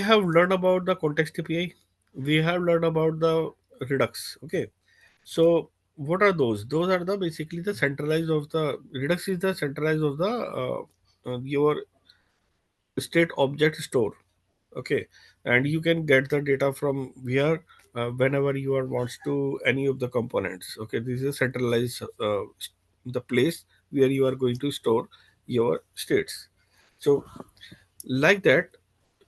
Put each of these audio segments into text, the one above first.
have learned about the context API. We have learned about the Redux. Okay. So what are those? Those are the basically the centralized of the Redux is the centralized of the your state object store. Okay, and you can get the data from where whenever you are wants to any of the components. Okay, this is a centralized the place where you are going to store your states. So like that,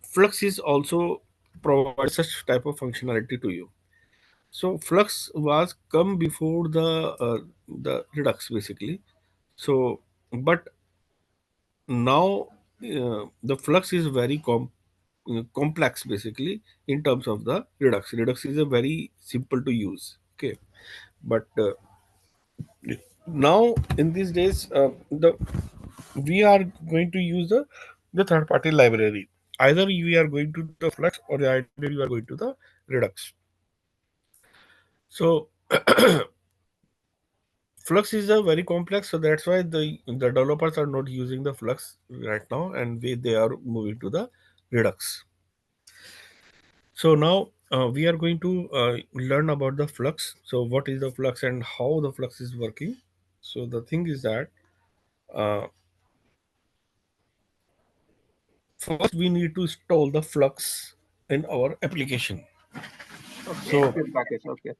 Flux is also provides such type of functionality to you. So Flux was come before the Redux basically. So but now the Flux is very complex basically in terms of the Redux is a very simple to use. Okay, but now in these days the we are going to use the third party library. Either you are going to the Flux or either you are going to the Redux. So Flux is a very complex, so that's why the developers are not using the Flux right now, and they are moving to the Redux. So now we are going to learn about the Flux. So what is the Flux and how the Flux is working? So the thing is that uh, first we need to install the Flux in our application. Okay. So Npm package. Okay.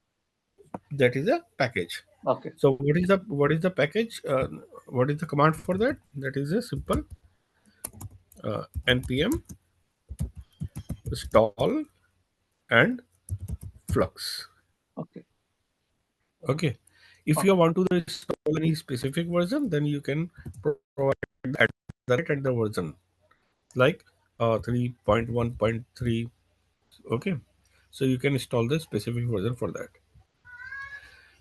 that is a package. Okay. So what is the package? What is the command for that? That is a simple npm install and flux. Okay. Okay. If you Okay. want to install any specific version, then you can provide at the rate and the version like 3.1.3. Okay. So you can install the specific version for that.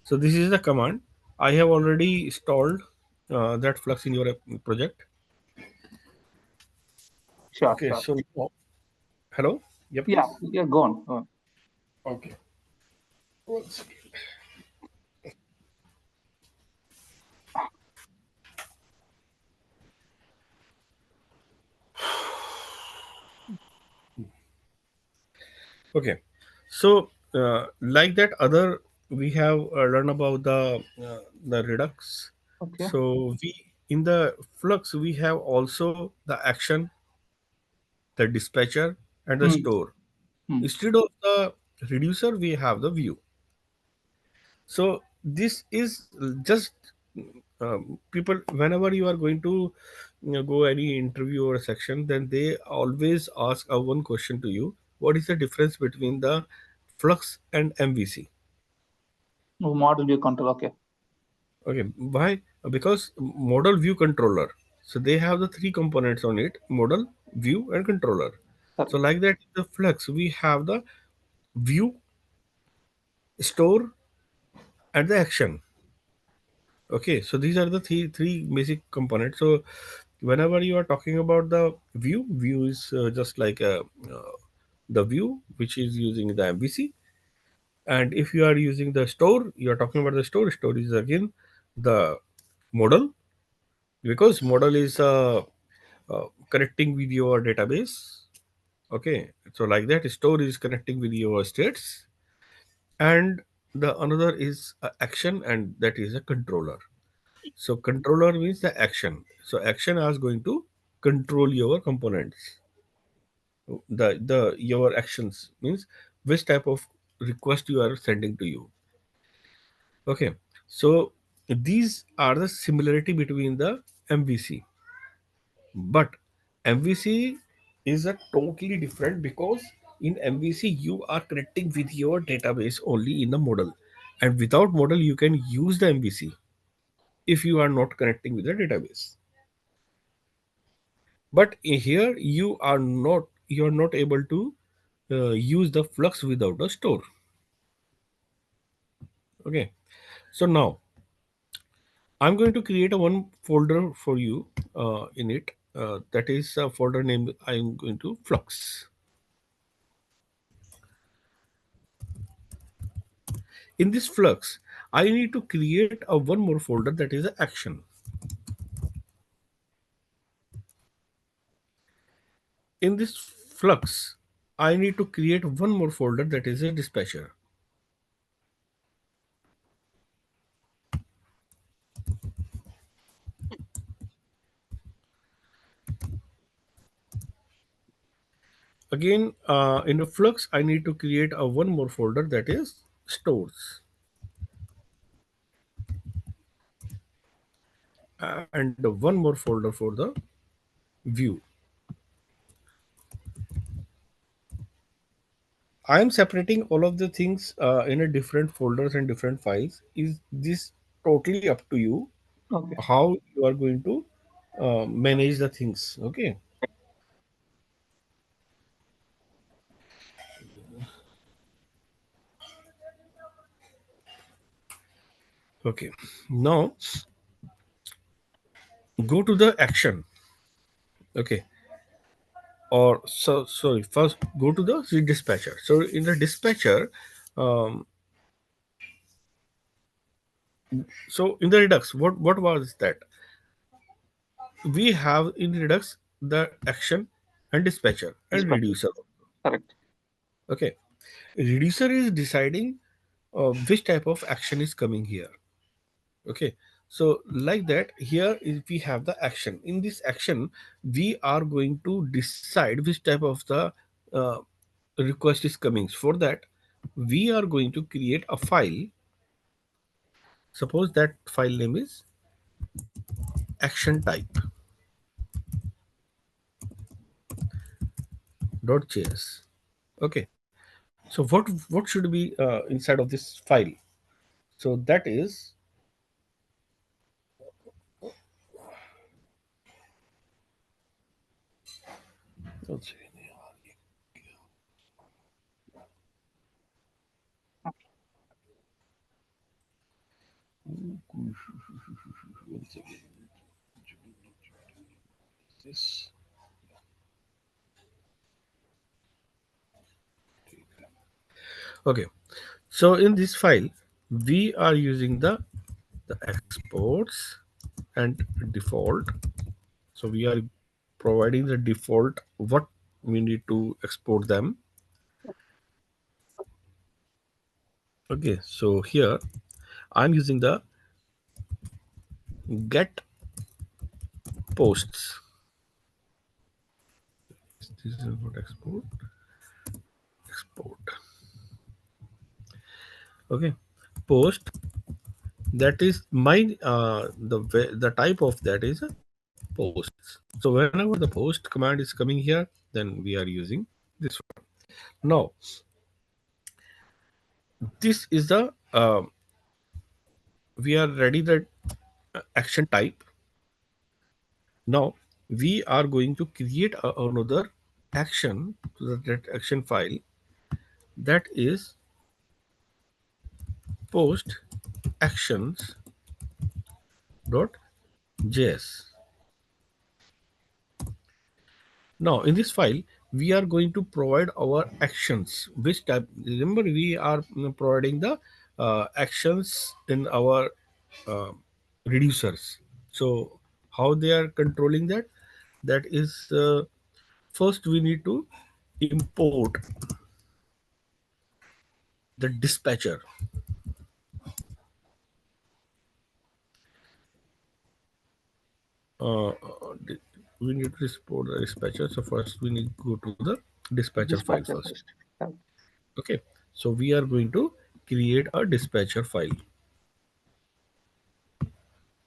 So this is the command. I have already installed that flux in your project. Sure. Okay. Sure. So hello. Yeah, Yeah. please. Yeah. Go on. Go on. Okay. One second. Okay. So like that other we have learned about the Redux. Okay. So we in the Flux we have also the action, the dispatcher, and the Hmm. store. Hmm. Instead of the reducer, we have the view. So this is just people whenever you are going to go any interview or section, then they always ask a one question to you: what is the difference between the Flux and MVC? Oh, model view control. Okay. Okay, why? Because model view controller. So they have the three components on it: model, view, and controller. So Correct. like that, the Flux we have the view, store, and the action. Okay, so these are the three basic components. So whenever you are talking about the view is just like the view which is using the MVC. And if you are using the store, you are talking about the store. Store is again the model, because model is connecting with your database. Okay, so like that, store is connecting with your states, and the another is action, and that is a controller. So controller means the action. So action is going to control your components. The your actions means which type of request you are sending to you. Okay. So these are the similarity between the MVC. But MVC is a totally different, because in MVC you are connecting with your database only in the model. And without model you can use the MVC if you are not connecting with the database. But here you are not able to use the flux without a store. Okay, so now I'm going to create a one folder for you in it. That is a folder name I'm going to flux. In this flux I need to create a one more folder, that is a action. In this flux I need to create one more folder that is a dispatcher. Again, in the flux, I need to create a one more folder that is stores, and one more folder for the view. I am separating all of the things in a different folders and different files. Is this totally up to you? Okay. How you are going to manage the things? Okay. Okay. Now go to the action. Okay. Or so sorry. First, go to the dispatcher. So in the dispatcher, um, so in the Redux, what was that? We have in Redux the action and dispatcher and Dispatches. reducer. Correct. Okay. Reducer is deciding which type of action is coming here. Okay. So like that, here is we have the action. In this action, we are going to decide which type of the uh, request is coming. For that, we are going to create a file. Suppose that file name is action type .js. Okay. So what should be inside of this file? So that is, let's see. Once again, this. Okay. So in this file, we are using the exports and default. So we are providing the default what we need to export them. Okay. So here I'm using the get posts. This is what export. Okay. Post, that is my the type of that is a posts. So whenever the post command is coming here, then we are using this one. Now this is the we are ready the action type. Now we are going to create another action to that action file, that is post actions dot js. Now in this file we are going to provide our actions, which type. Remember, we are providing the actions in our uh, reducers. So how they are controlling that? That is, first we need to import the dispatcher. Di- we need to export the dispatcher. So first we need to go to the dispatcher file Dispatcher first. first. Correct. Okay. So we are going to create a dispatcher file.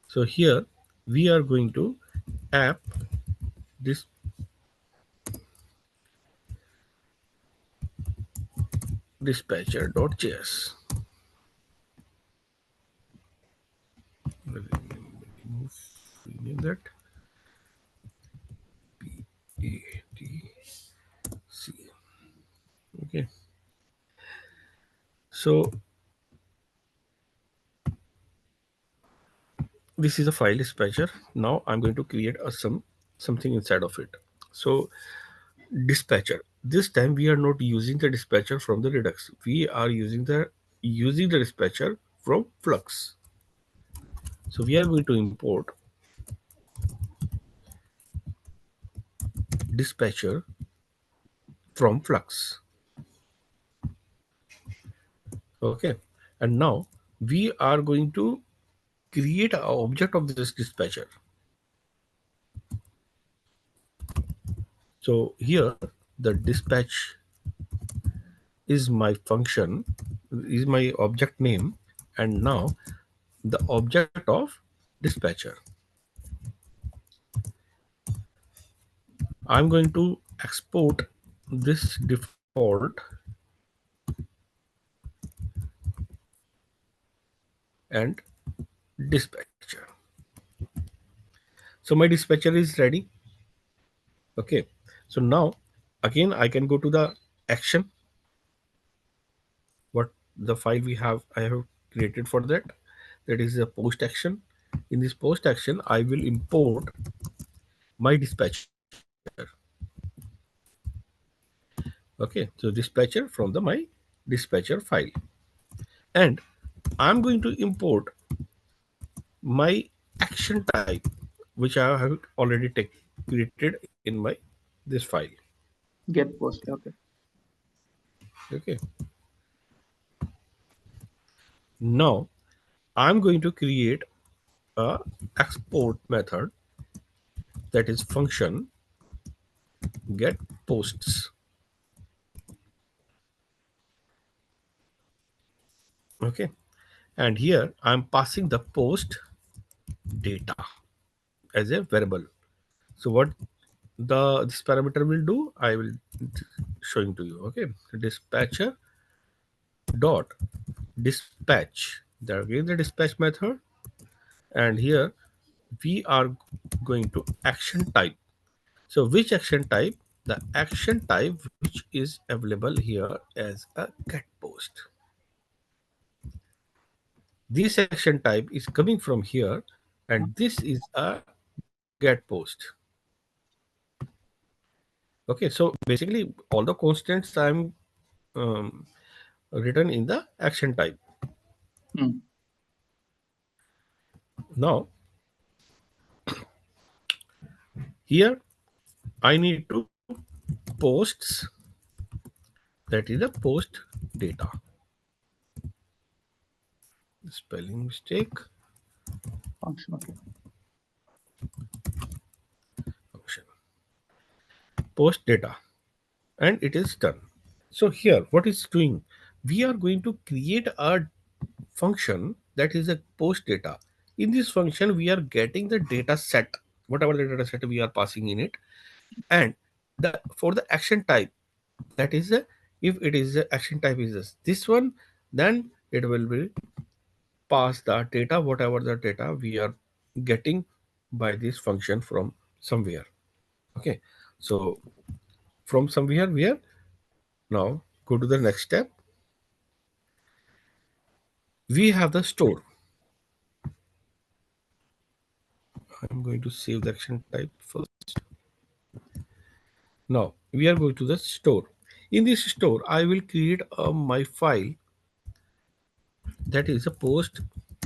So here we are going to app this dispatcher.js. Remove, rename that ATC. Okay. So this is a file dispatcher. Now I'm going to create a something inside of it. So dispatcher. This time we are not using the dispatcher from the Redux. We are using the dispatcher from Flux. So we are going to import dispatcher from flux. Okay, and now we are going to create an object of this dispatcher. So here the dispatch is my function, is my object name, and now the object of dispatcher. I'm going to export this default and dispatcher. So my dispatcher is ready. Okay, so now again I can go to the action, what the file we have I have created for that, that is a post action. In this post action I will import my dispatcher. Okay, so dispatcher from the my dispatcher file, and I'm going to import my action type which I have already created in my this file. Get post. Okay. Okay, now I'm going to create a export method, that is function get posts. Okay, and here I'm passing the post data as a variable. So what the this parameter will do, I will showing to you. Okay, dispatcher dot dispatch, that again the dispatch method, and here we are going to action type. So which action type? The action type which is available here as a get post. This action type is coming from here, and this is a get post. Okay, so basically all the constants I'm um, written in the action type. Hmm. Now here I need to posts, that is the post data. Spelling mistake. Function. Okay. Function post data, and it is done. So here what it's doing, we are going to create a function that is a post data. In this function we are getting the data set, whatever the data set we are passing in it, and the for the action type, that is a, if it is a action type is this one, then it will be pass the data, whatever the data we are getting by this function from somewhere. Okay, so from somewhere we are now go to the next step. We have the store. I'm going to save the action type first. Now we are going to the store. In this store I will create my file, that is a post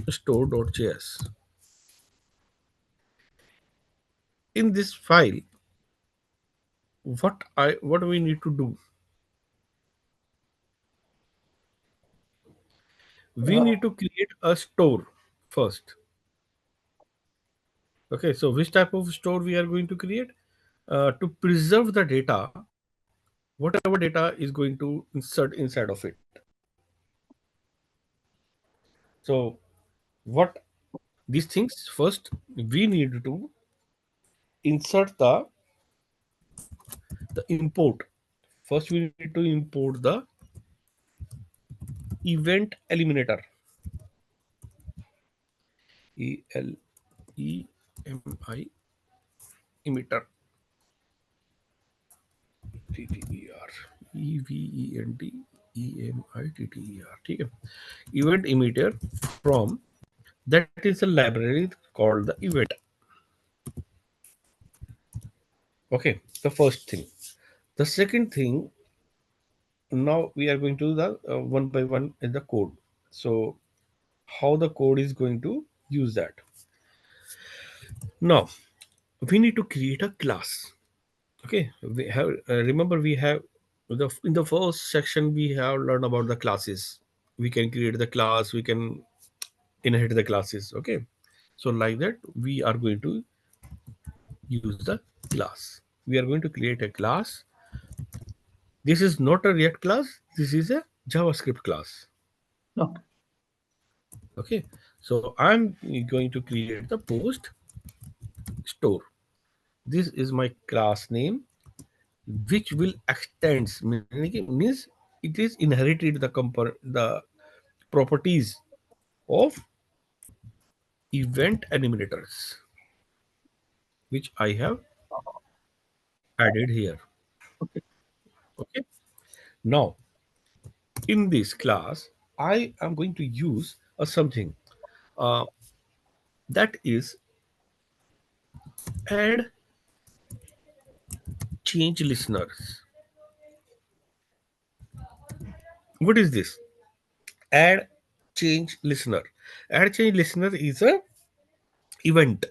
store.js. In this file, what we need to do, we Uh, need to create a store first. Okay, so which type of store we are going to create? To preserve the data, whatever data is going to insert inside of it. So what these things, first we need to insert the import. First we need to import the event eliminator, ELEMI emitter, TTER, EVENT ठीक है, event emitter from, that is a library called the event. Okay, the first thing. The second thing, now we are going to the one by one is the code. So how the code is going to use that? Now we need to create a class. Okay, we have remember we have In the first section we have learned about the classes. We can create the class, we can inherit the classes. Okay, so like that we are going to use the class. We are going to create a class. This is not a React class, this is a JavaScript class. Okay. Okay, so I'm going to create the post store. This is my class name, which will extends, means it is inherited the properties of event animators, which I have added here. Okay. Okay, now in this class I am going to use a something uh, that is add change listeners. What is this? Add change listener. Add change listener is a event.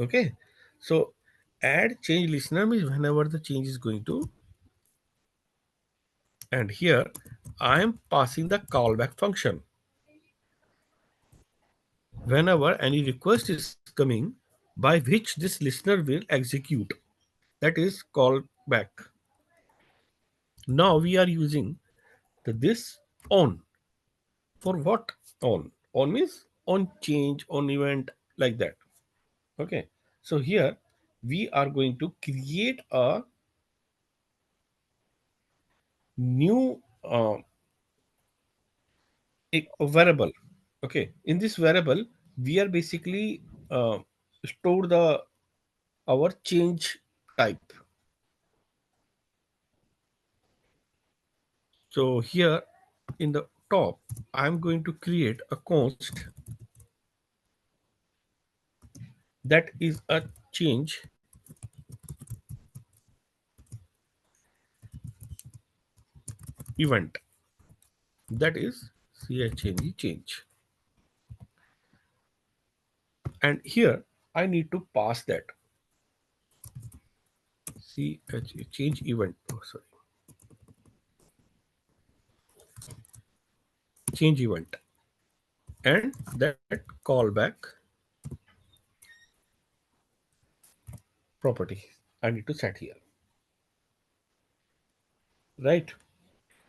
Okay, so add change listener means whenever the change is going to, and here I am passing the callback function. Whenever any request is coming by which this listener will execute, that is callback. Now we are using this on. For what? On means on change, on event, like that. Okay, so here we are going to create a new a variable. Okay, in this variable we are basically uh, store the our change type. So here in the top I'm going to create a const that is a change event, that is change, and here I need to pass that change event, oh, sorry, change event, and that callback property I need to set here, right?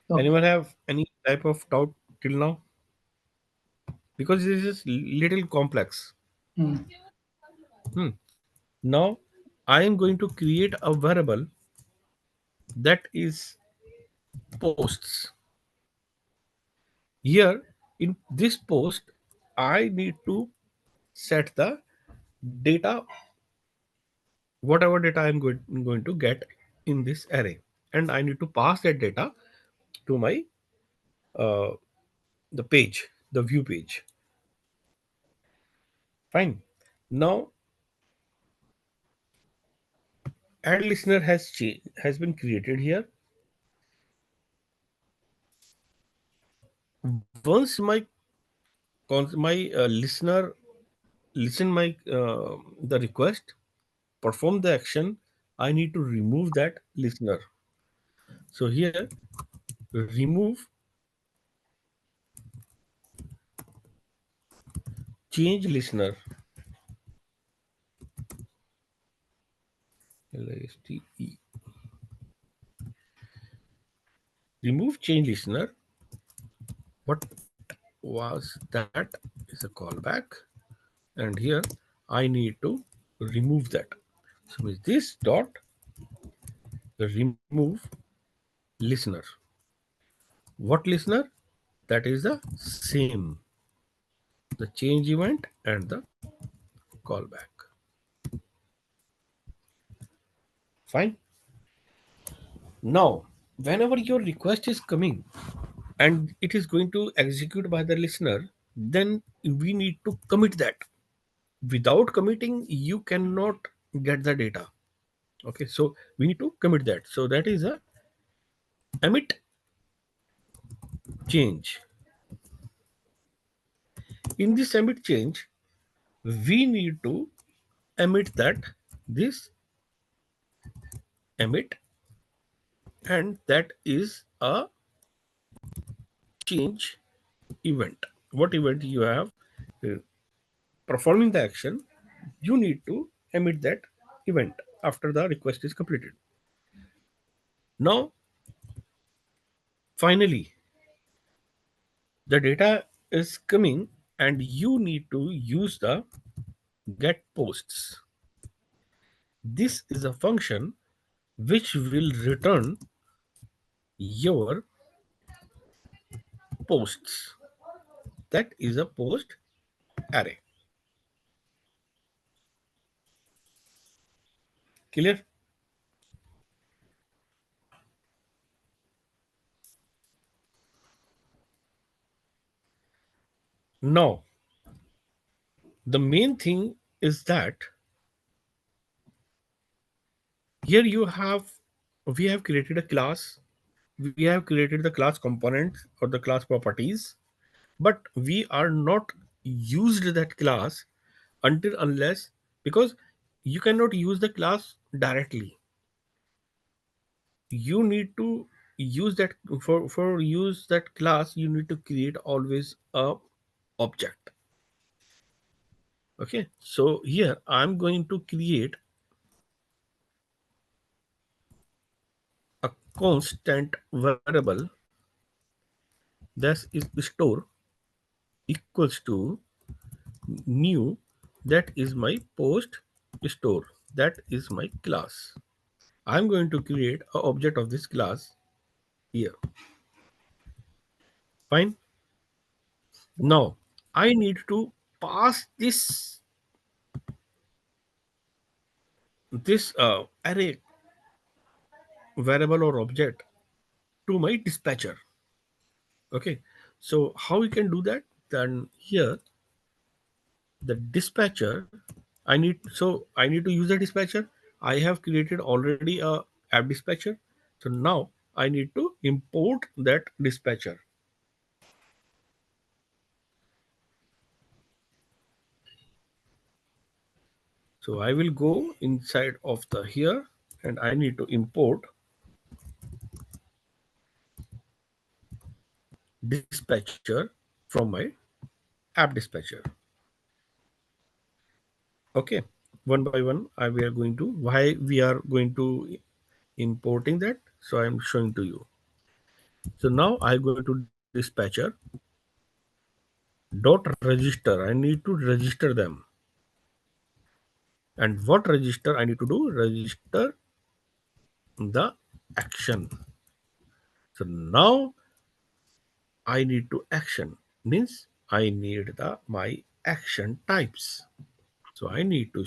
Okay. Anyone have any type of doubt till now? Because this is little complex. Mm. Hmm. Now I am going to create a variable that is posts. Here in this post I need to set the data, whatever data I'm going to get in this array, and I need to pass that data to my uh, the page, the view page. Fine. Now add listener has been created here. Once my listener listen my the request, perform the action, I need to remove that listener. So here remove change listener, LISTE, remove change listener. What was that? Is a callback, and here I need to remove that. So with this dot remove listener. What listener? That is the same, the change event and the callback. Fine. Now whenever your request is coming and it is going to execute by the listener, then we need to commit that. Without committing you cannot get the data. Okay, so we need to commit that. So that is a emit change. In this emit change we need to emit that this emit and that is a change event. What event you have uh, performing the action, you need to emit that event after the request is completed. Now, finally, the data is coming and you need to use the get posts. This is a function which will return your posts. That is a post array. Clear? Now, the main thing is that here you have we have created a class, we have created the class components or the class properties, but we are not used that class until unless, because you cannot use the class directly. You need to use that for use that class, you need to create always a object. Okay, so here I'm going to create a constant variable that is store equals to new, that is my post store, that is my class. I'm going to create an object of this class here. Fine. Now I need to pass this array variable or object to my dispatcher. Okay, so how we can do that? Then here the dispatcher, I need to use the dispatcher. I have created already a app dispatcher, so now I need to import that dispatcher. So I will go inside of the here and I need to import dispatcher from my app dispatcher. Okay, one by one we are going to, why we are going to importing that, so I am showing to you. So now I go to dispatcher dot register, I need to register them. And what register I need to do? Register the action. So now I need to action, means I need the my action types. So I need to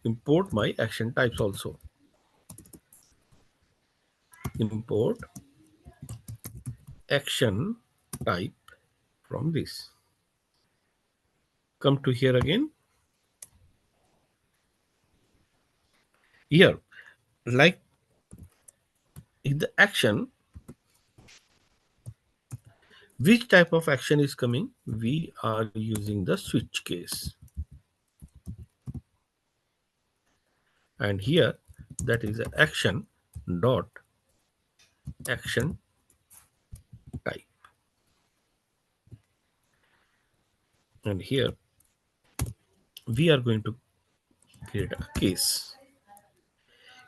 import my action types also. Import action type from this. Come to here again. Here, like in the action, which type of action is coming? We are using the switch case. And here that is the action dot action type. And here we are going to create a case.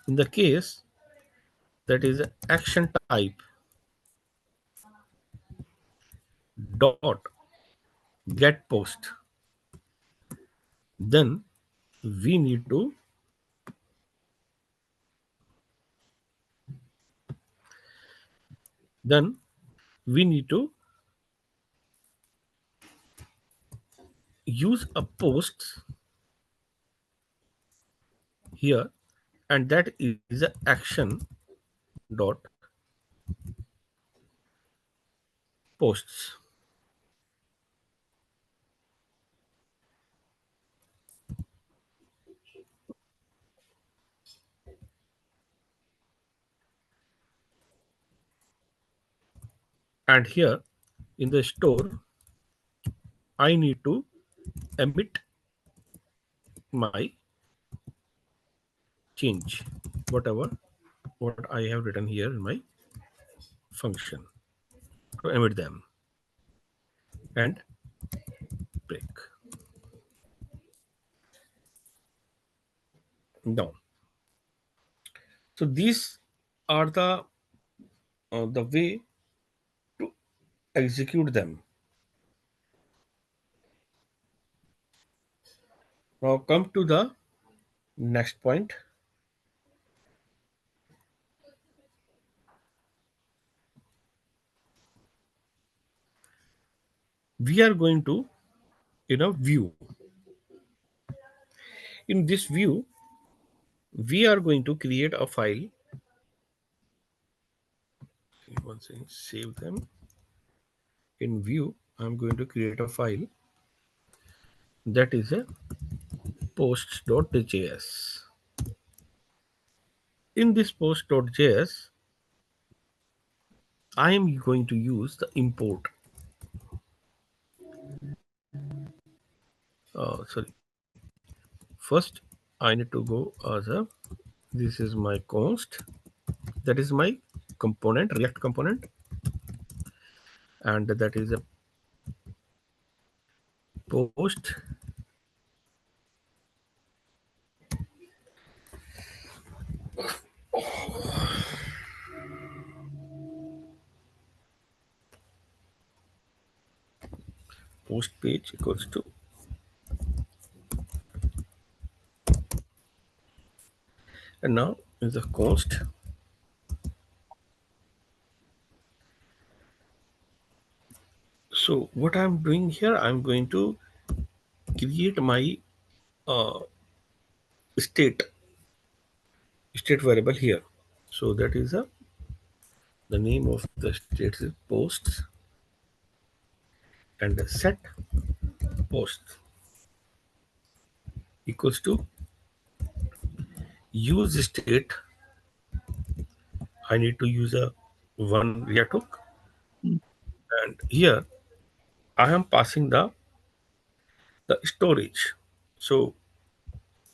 In the case, that is action type dot get post. Then we need to then we need to use a post here, and that is a action dot posts. And here in the store I need to emit my change, whatever what I have written here in my function to emit them and break. Now, so these are the way to execute them. Now come to the next point. We are going to view. In this view, we are going to create a file. Once I save them in view, I'm going to create a file that is a post.js. In this post.js, I am going to use the import. Sorry. First, I need to go as a. This is my const. That is my component, React component, and that is a post post page equals to, and now is the const. So what I'm doing here, I'm going to create my uh, state state variable here. So that is the name of the state is posts and the set post equals to use state. I need to use a one React hook, mm, and here I am passing the storage. So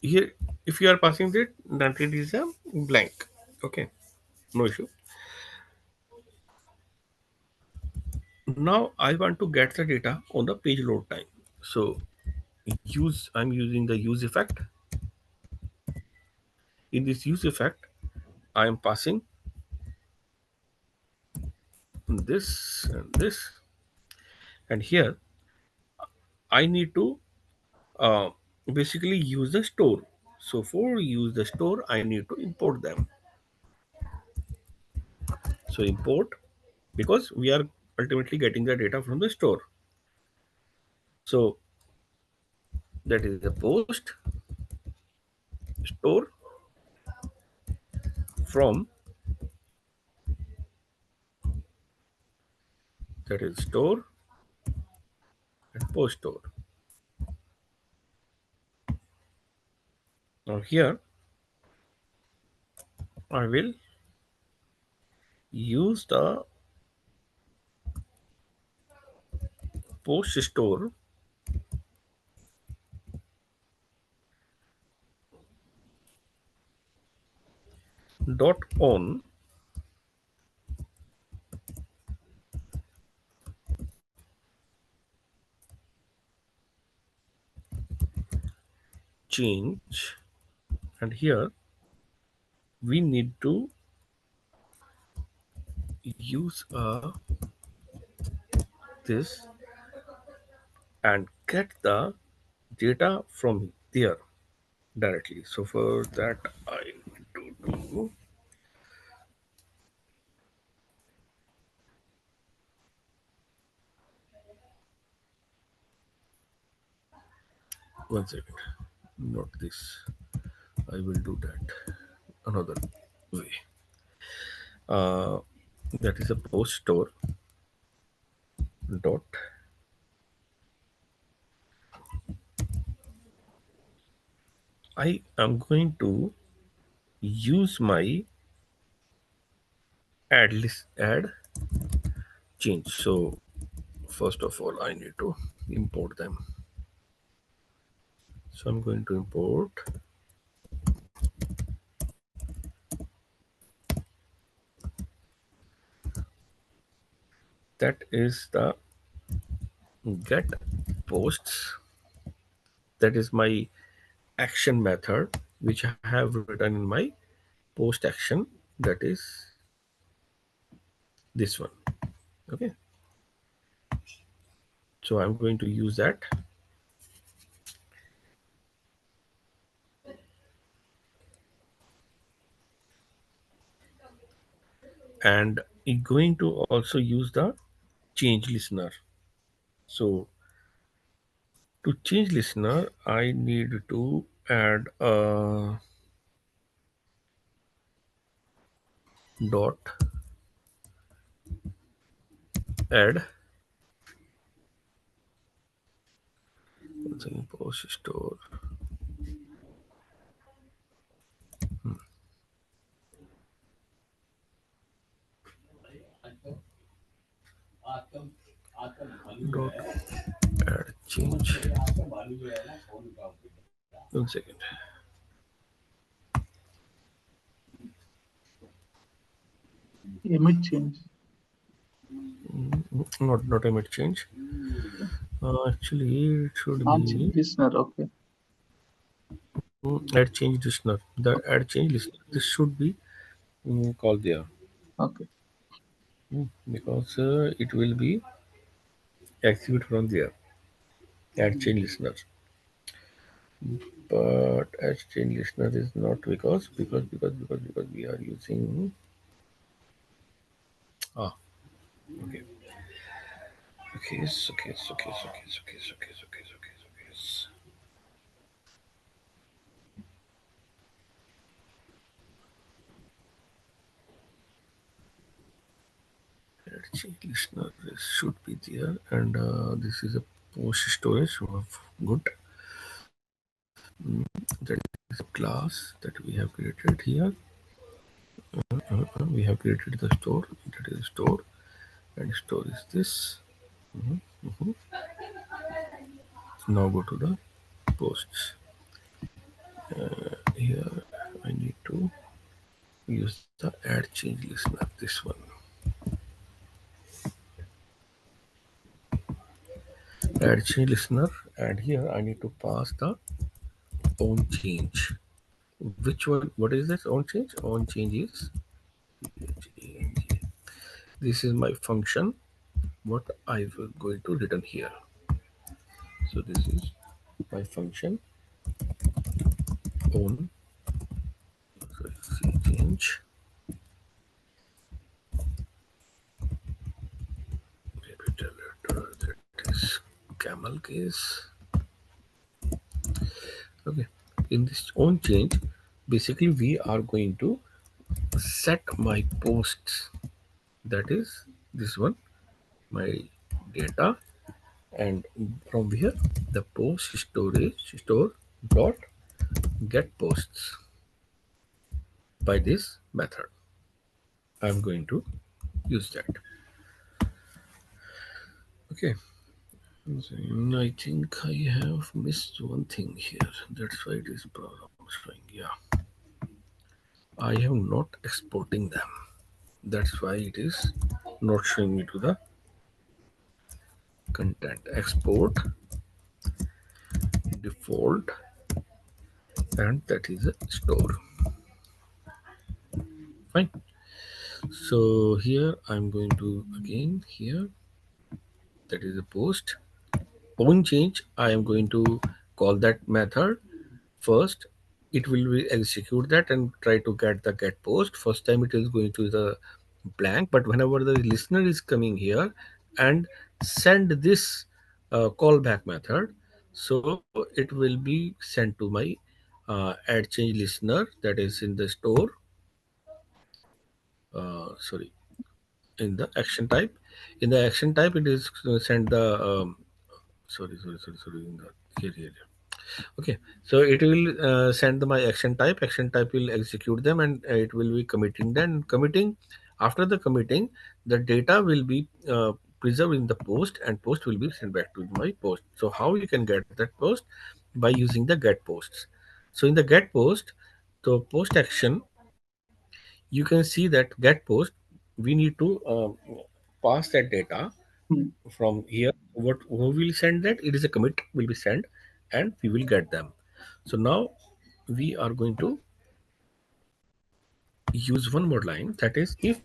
here, if you are passing that, then it is a blank. Okay, no issue. Now I want to get the data on the page load time. So I'm using the use effect. In this use effect, I am passing this and this, and here I need to uh, basically use the store. So for use the store, I need to import them. So import, because we are ultimately getting the data from the store. So that is the post store from, that is store and post store. Now here I will use the post store dot on change, and here we need to use this and get the data from there directly. So for that I need to do, one second, not this, I will do that another way. uh, that is a post store dot, I am going to use my add change. So first of all I need to import them. So I'm going to import that is the get posts. That is my action method which I have written in my post action, that is this one. Okay, so I'm going to use that, and I'm going to also use the change listener. So to change listener I need to add a dot add something post store dot add change. 1 second. Emit change. Not image change. Okay. Actually, it should Ah, be listener. Okay. add change listener. The add change listener. This should be called there. Okay. Because it will be execute from there. Add change listener. But add change listener is not because we are using ah okay add change listener should be there, and this is a post storage of good. That is a class that we have created here. We have created the store, that is store, and store is this. Mhm, mhm. Now go to the posts. Here I need to use the add change listener, this one. Add change listener, and here I need to pass the on change. Which one? What is this on change? On change is this is my function. What I will going to return here. So this is my function on change capital letter, that is camel case. Okay, in this on change, basically we are going to set my posts, that is this one, my data, and from here the post storage store dot get posts. By this method I'm going to use that. Okay, so I think I have missed one thing here, that's why it is problem showing. Yeah, I have not exporting them, that's why it is not showing me to the content. Export default, and that is a store. Fine. So here I'm going to again here, that is a post on change. I am going to call that method first. It will be execute that and try to get the get post. First time it is going to the blank, but whenever the listener is coming here and send this callback method, so it will be sent to my add change listener, that is in the store. Sorry, in the action type. In the action type, it is send the sorry. In the here. Okay, so it will send my action type. Action type will execute them, and it will be committing. Then committing, after the committing, the data will be preserved in the post, and post will be sent back to my post. So how you can get that post? By using the get posts. So in the get post, the post action, you can see that get post. We need to pass that data Hmm. from here. What who will send that? It is a commit will be sent, and we will get them. So now we are going to use one more line, that is if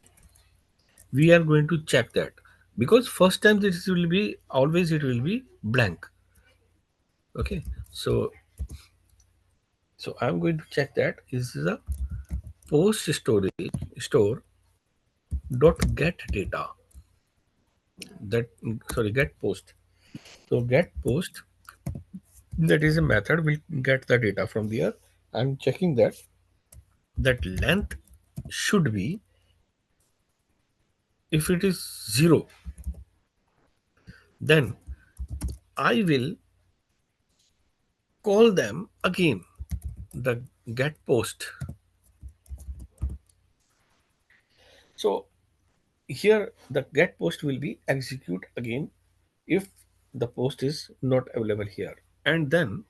we are going to check that, because first time this will be always it will be blank. Okay, so I'm going to check that is the post storage store dot get data, that sorry, get post. So get post, that is a method will get the data from there. I'm checking that length should be, if it is 0, then I will call them again, the get post. So here the get post will be execute again if the post is not available here, and then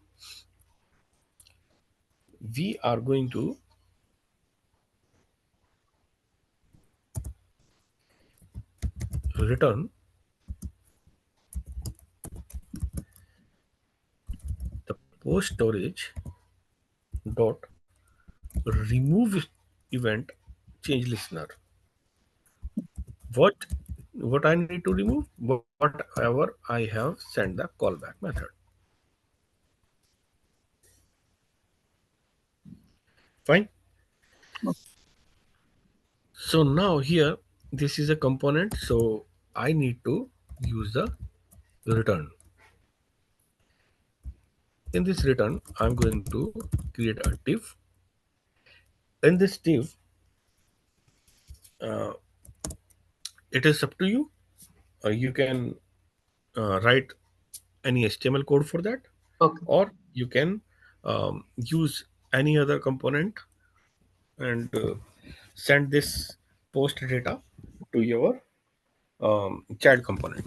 we are going to return the post storage dot remove event change listener. What I need to remove, whatever I have sent the callback method. Fine. So now here this is a component, so I need to use the return. In this return I'm going to create a div. In this div, it is up to you. You can write any HTML code for that, Okay. or you can use any other component and send this post data to your child component.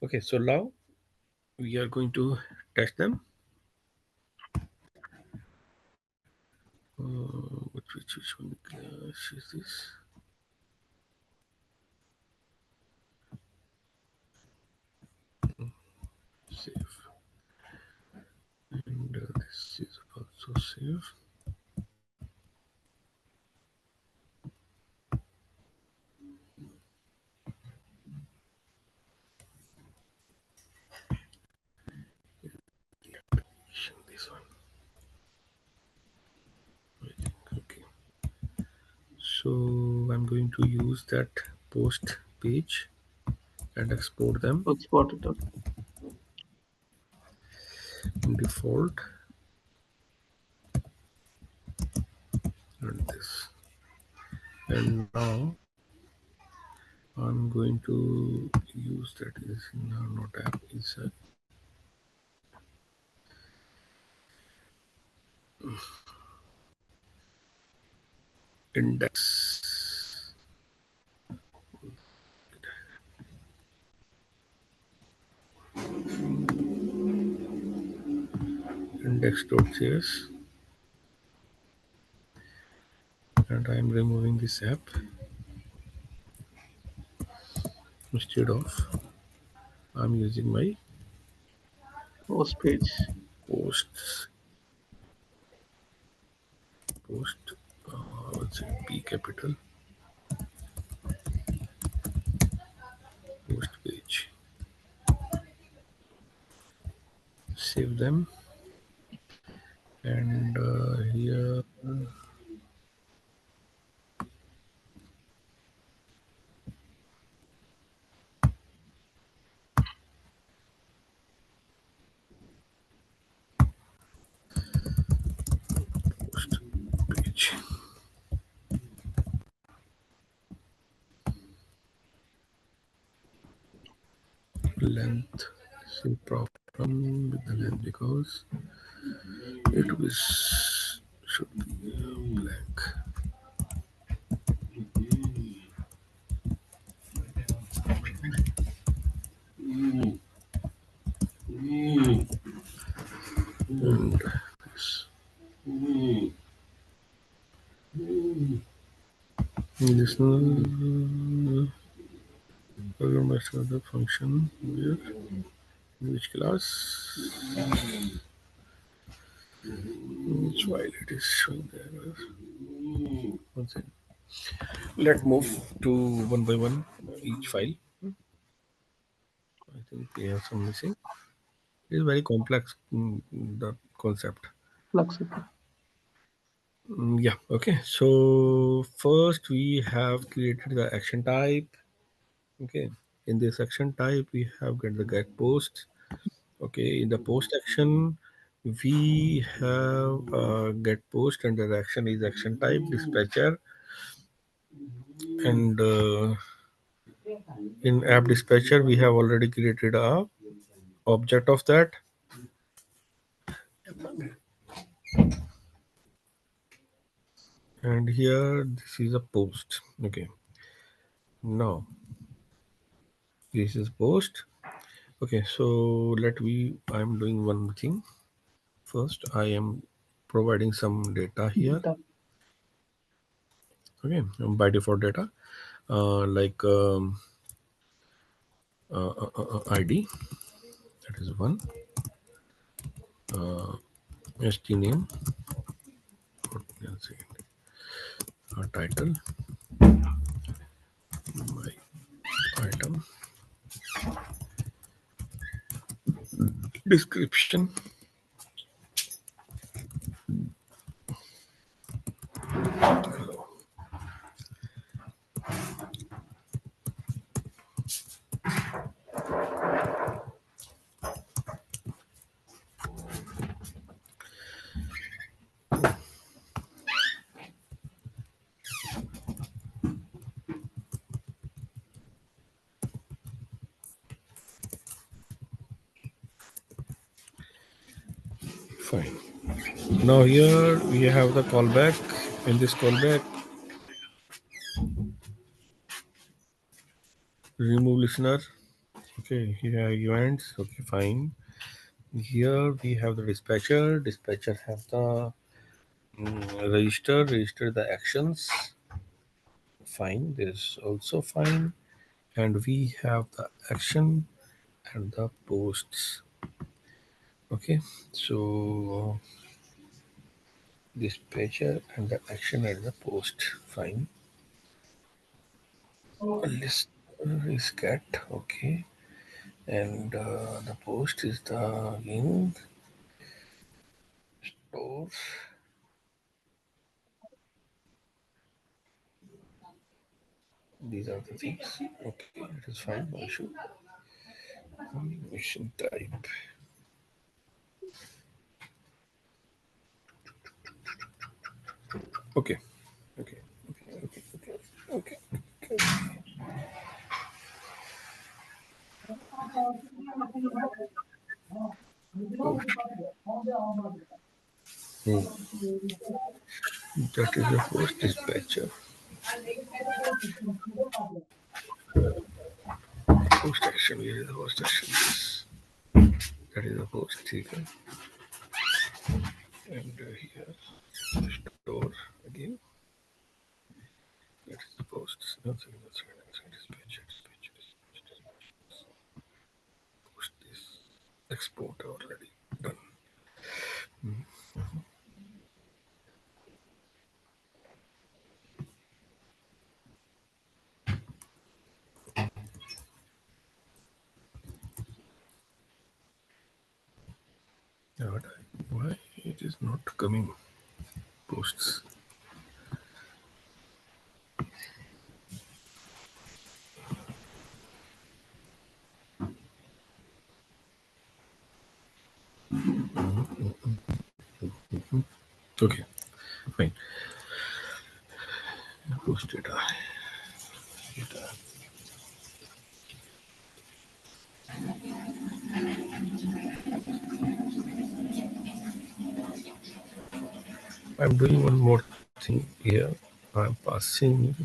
Okay, so now we are going to test them. Which one class is this? Save. And this is also save. This one. Okay. So I'm going to use that post page and export them. Export it. Okay. Default and this. And now I'm going to use that is not app is a index index.js, and I'm removing this app instead of I'm using my Post page. posts post what's it, P capital post page. Save them, and here post page length. See problem with the length because it was should be blank. And this this must have the function here. In which class? Which file it is showing there? One second. Let's move to one by one each file. I think we have some missing. It is very complex, the concept. Flexible. Yeah, okay. So first we have created the action type. Okay. In this action type, we have get the get post. Okay. In the post action, we have get post and the action is action type dispatcher. And in app dispatcher, we have already created a object of that. And here, this is a post. Okay. Now, this is post. Okay. So I'm doing one thing. First, I am providing some data here. Data. Okay, by default data, like ID, that is one, ST name, one second, title, my item, description. Fine. Now here we have the callback. In this callback, remove listener. Okay, here events. Okay, fine. Here we have the dispatcher. Dispatcher have the register the actions. Fine. This is also fine. And we have the action and the posts. Okay, so dispatcher and the action and the post. Fine. A list is cat. Okay, and the post is the in store. These are the things. Okay, it is fine. No issue. Mission type. Okay. Okay. Okay. Okay. Okay. Okay. Post. Hmm. That is the post dispatcher. Post action. Here is the post action. Yes. That is the post. Okay. And here store again. That is the post. Nothing. Dispatcher. Dispatcher. Post this. Export already done. But why it is not coming? Posts. Okay. Fine. Post data. Data. I'm doing one more thing here. I'm passing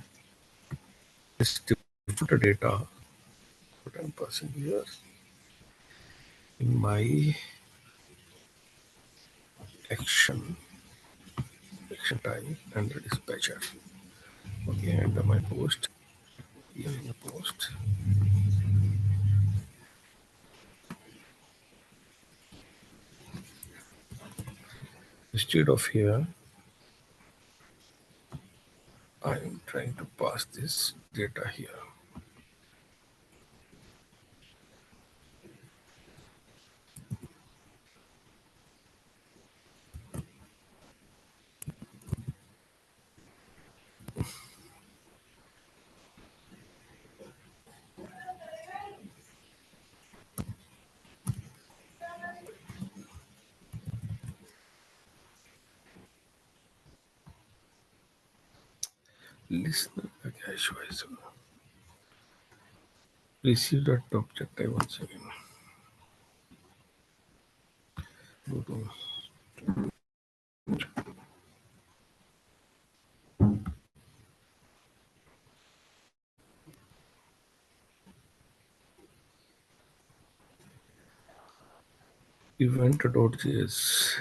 this different data. What I'm passing here in my action type and the dispatcher. Okay, and my post here in the post. Instead of here, I am trying to pass this data here. Listener, okay, so receive that object. I once again go to event.js.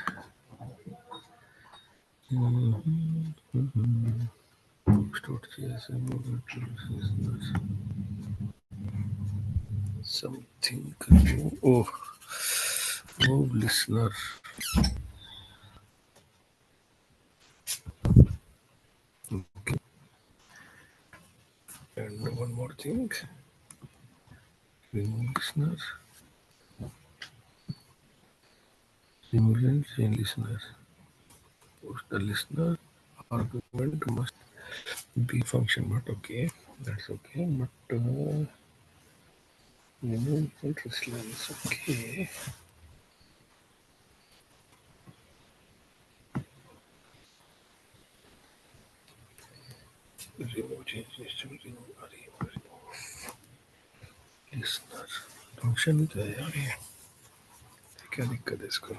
Js something. Oh, oh, listener. Okay. And one more thing. Remove listener. Remove chain listener. Post the listener. Argument must be function, but okay. That's okay. But remove interest lines. Okay. Remove changes to remove listener. Function तो है यार ये क्या दिक्कत है इसको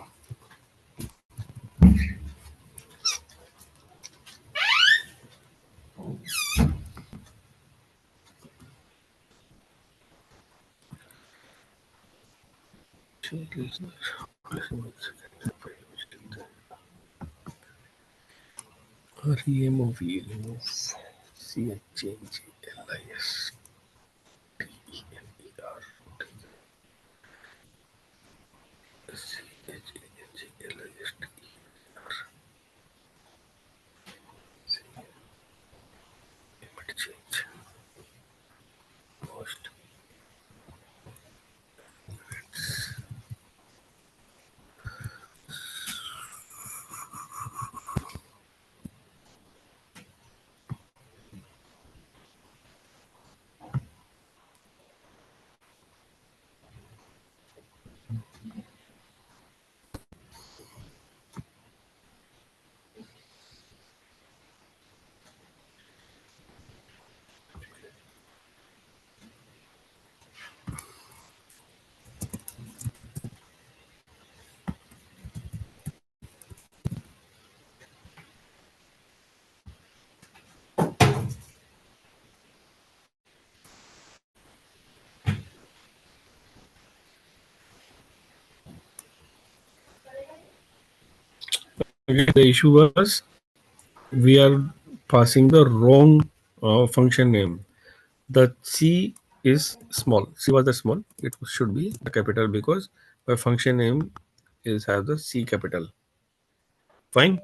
remove CHNGLIS change post. Again, the issue was we are passing the wrong function name. The C is small. C was the small. It should be the capital because my function name is have the C capital. Fine.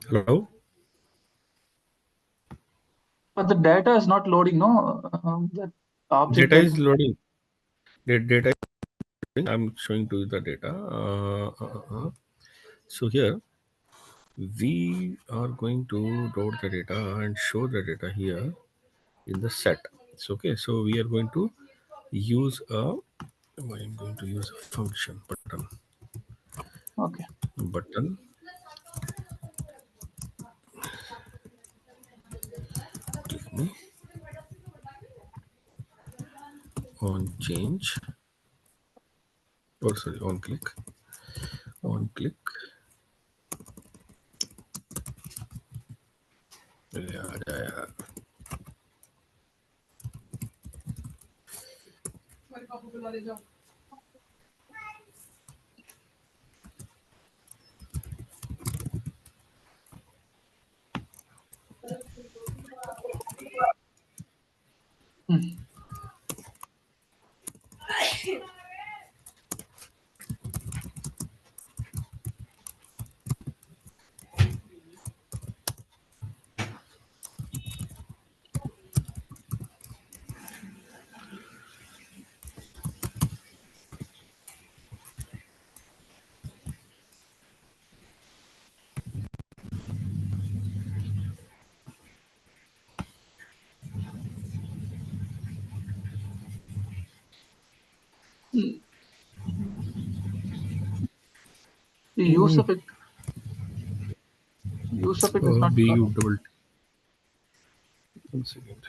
Hello. But the data is not loading, no? That object Data that. is loading. Data. I'm showing to you the data. So here we are going to load the data and show the data here in the set. It's okay. So we are going to use a I'm going to use a function Okay. button click me on change or sorry on click yeah, yeah. Mm, the use of it is not BU double T. 1 second.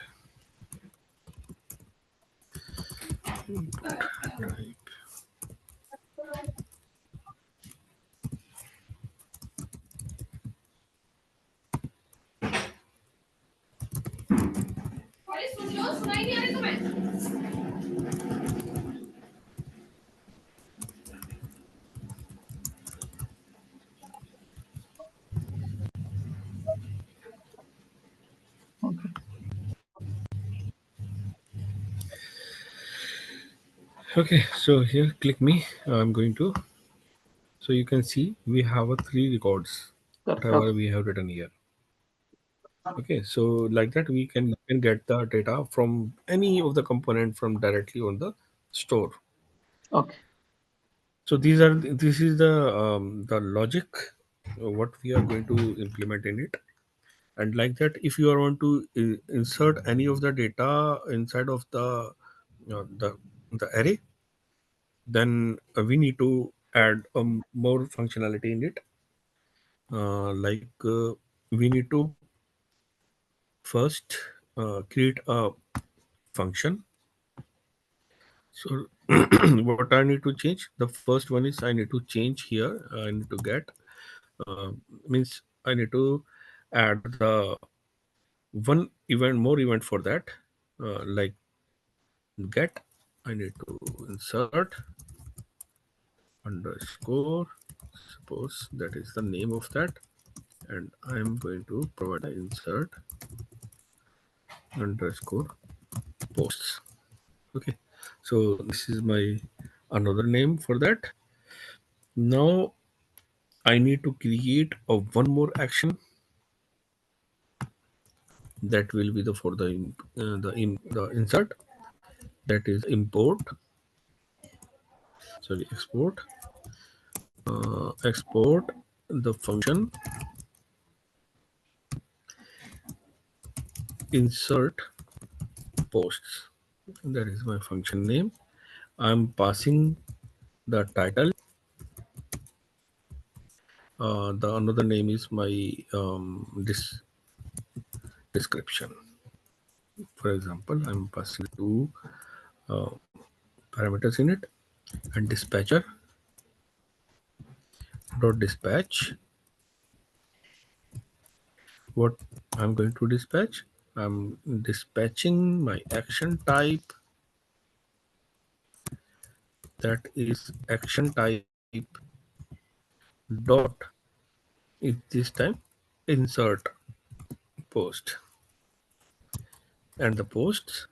Type. okay. Okay, so here click me. I'm going to. So you can see we have a 3 records, Correct. whatever Okay. we have written here. Okay, so like that we can get the data from any of the component from directly on the store. Okay. So this is the logic what we are going to implement in it. And like that, if you are want to insert any of the data inside of the array, then we need to add more functionality in it. We need to first create a function. So what I need to change, the first one is I need to change here. I need to get uh, means I need to add the one event, more event for that, like get. I need to insert underscore, suppose that is the name of that, and I am going to provide the insert underscore posts. Okay, so this is my another name for that. Now I need to create a one more action that will be the for the insert, that is import, sorry, export the function insert posts. That is my function name. I'm passing the title. The another name is my description. For example, I'm passing two uh, parameters in it, and dispatcher dot dispatch. What I'm going to dispatch? I'm dispatching my action type, that is action type dot is this time insert post, and the posts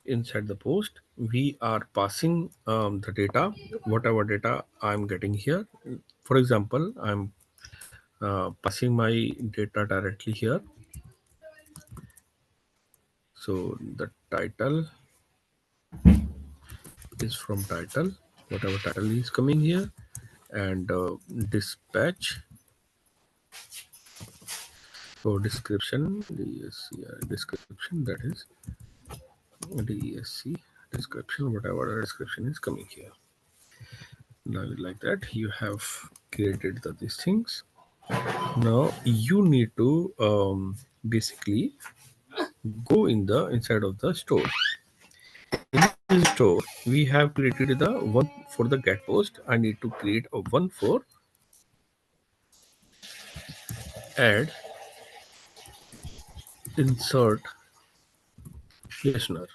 inside the post we are passing the data, whatever data I'm getting here. For example, I'm passing my data directly here. So the title is from title, whatever title is coming here, and dispatch for description, description, that is DSC description, whatever the description is coming here. Now like that you have created these things. Now you need to basically go in the inside of the store. In this store we have created the one for the get post. I need to create a one for add insert listener.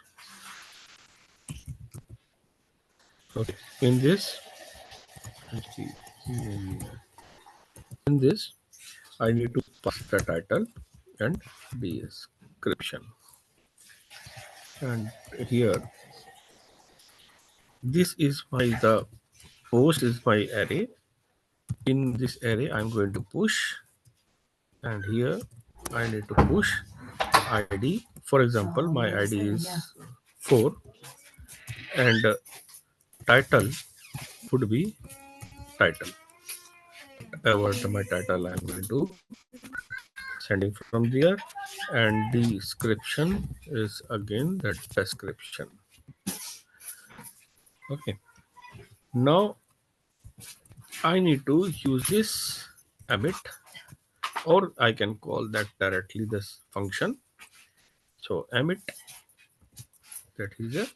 Okay, in this, in this I need to pass the title and description. And here, this is my the post is my array. In this array, I'm going to push, and here I need to push ID. For example, my ID is 4, and title would be title. Whatever my title I'm going to set. sending from there, and the description is again the description. Okay, now I need to use this emit, or I can call that directly this function. So emit, that is a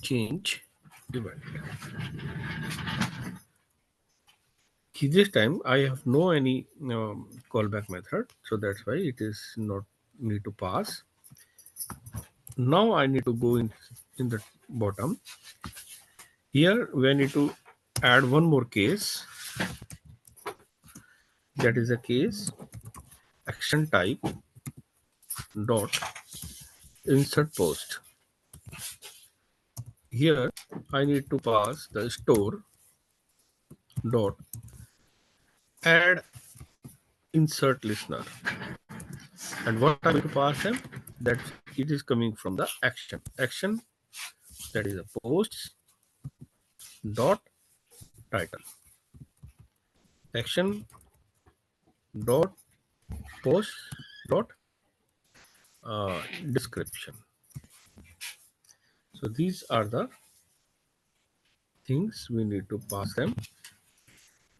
change event. This time I have no any callback method, so that's why it is not need to pass. Now I need to go in the bottom. Here we need to add one more case. That is a case action type dot insert post. Here I need to pass the store dot add insert listener. And what I'm going to pass them, that it is coming from the action, that is a posts dot title, action dot post dot description. So these are the things we need to pass them,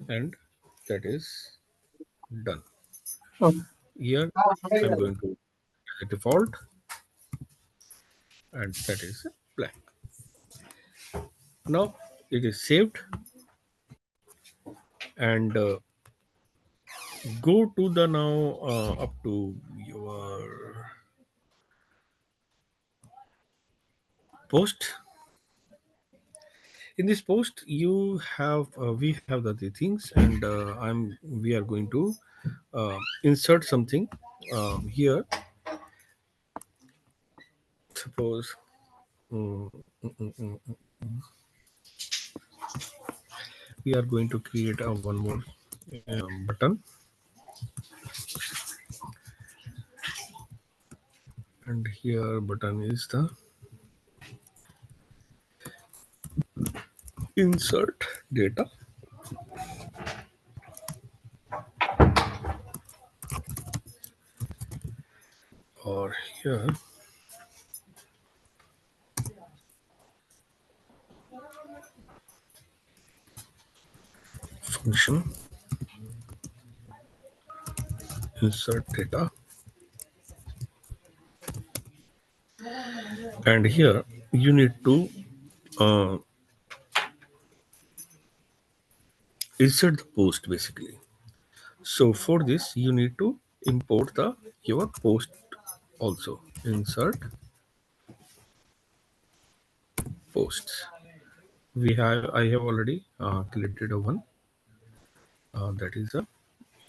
and that is done. Okay. Here I'm going to the default, and that is blank. Now it is saved, and go to the now up to your post. In this post you have we have the things, and we are going to insert something here. Suppose mm, mm, mm, mm, mm, we are going to create a one more button, and here button is the insert data, or here function insert data, and here you need to uh, insert the post basically. So for this you need to import the your post also. Insert posts. I have already created a one, that is a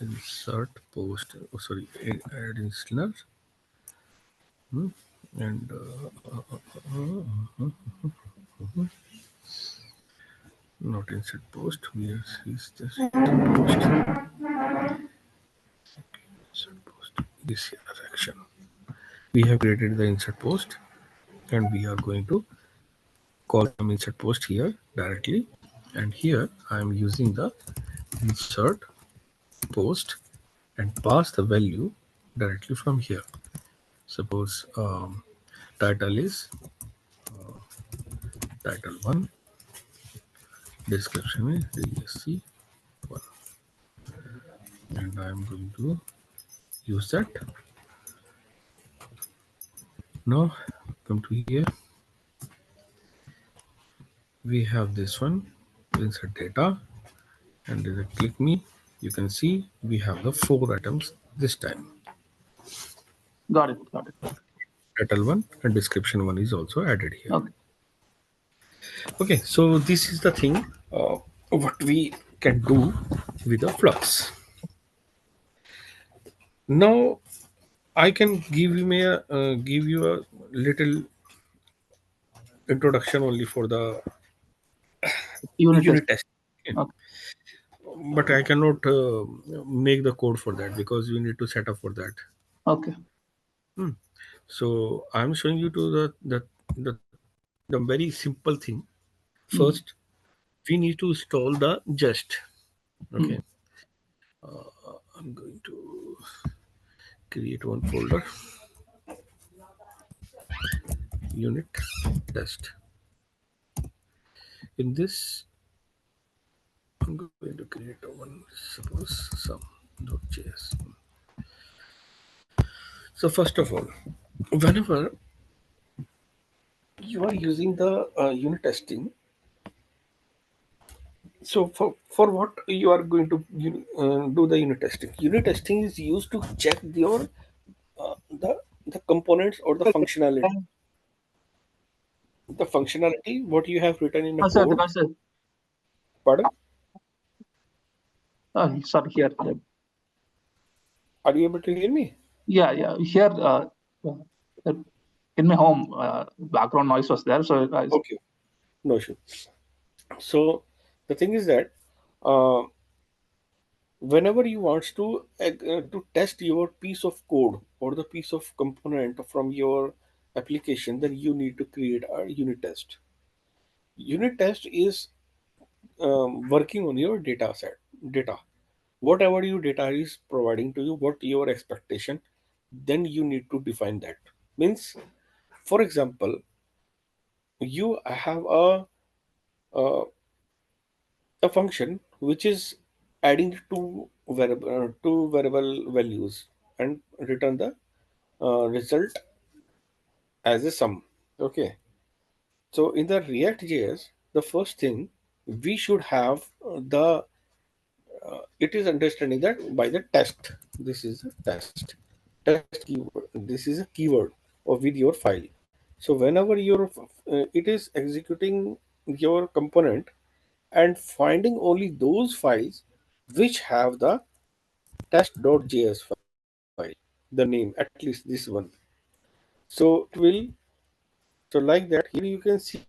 insert post. Oh, sorry, add listener, and not insert post. Where is this post? Insert post. This here action. We have created the insert post, and we are going to call some insert post here directly. And here I am using the insert post and pass the value directly from here. Suppose title is title 1, description is DSC 1, and I am going to use that. Now come to here, we have this one, insert data, and then click me. You can see we have the 4 items this time. Got it. Got it. Title 1 and description 1 is also added here. Okay. Okay, so this is the thing what we can do with the flux. Now I can give you a little introduction only for the Unit test. unit test. Okay. Okay. But I cannot make the code for that because you need to set up for that. Okay. Hmm. So I'm showing you to the the very simple thing. Mm. First, we need to install the just. Okay, Mm. I'm going to. create one folder, unit test. In this, I'm going to create a one, suppose some.js. So first of all, whenever you are using the unit testing, so for what you are going to do the unit testing? Unit testing is used to check your the components or the functionality what you have written in a Sir, code. sir. Pardon? Sorry, here. Are you able to hear me? Yeah, yeah. Here, uh, in my home, background noise was there. So, Okay, no issue. So the thing is that uh, whenever you want to test your piece of code or the piece of component from your application, then you need to create a unit test. Unit test is working on your data. Whatever your data is providing to you, what your expectation, then you need to define that. Means, for example, you have a, a function which is adding two variable values and return the result as a sum. Okay. So in the React JS, the first thing we should have it is understanding that by the test. This is a test keyword. This is a keyword of with your file. So whenever it is executing your component and finding only those files which have the test.js file, the name, at least this one. So it will, so like that here you can see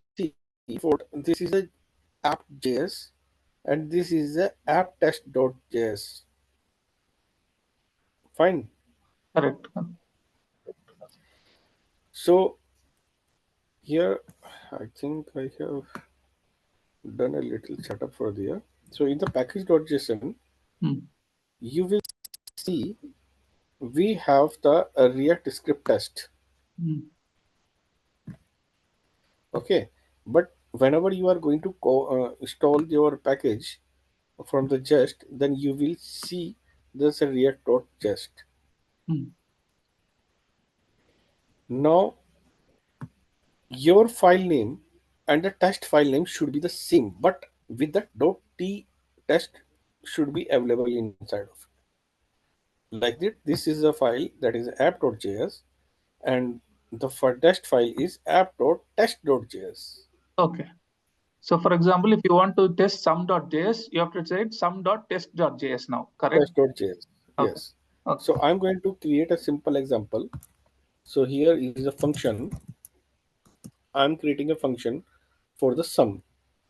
for this is a app.js and this is the app test.js. Fine. correct. So here I think I have done a little setup for there. So in the package.json, Hmm. you will see we have the React script test. Hmm. Okay, but whenever you are going to install your package from the jest, then you will see there's a react.jest. Hmm. Now your file name and the test file name should be the same, but with the .t test should be available inside of it. Like that, this is a file that is app.js, and the test file is app.test.js. Okay. So, for example, if you want to test sum.js, you have to say sum.test.js now, correct? Test.js, Okay. yes. Okay. So I'm going to create a simple example. So here is a function. I'm creating a function for the sum.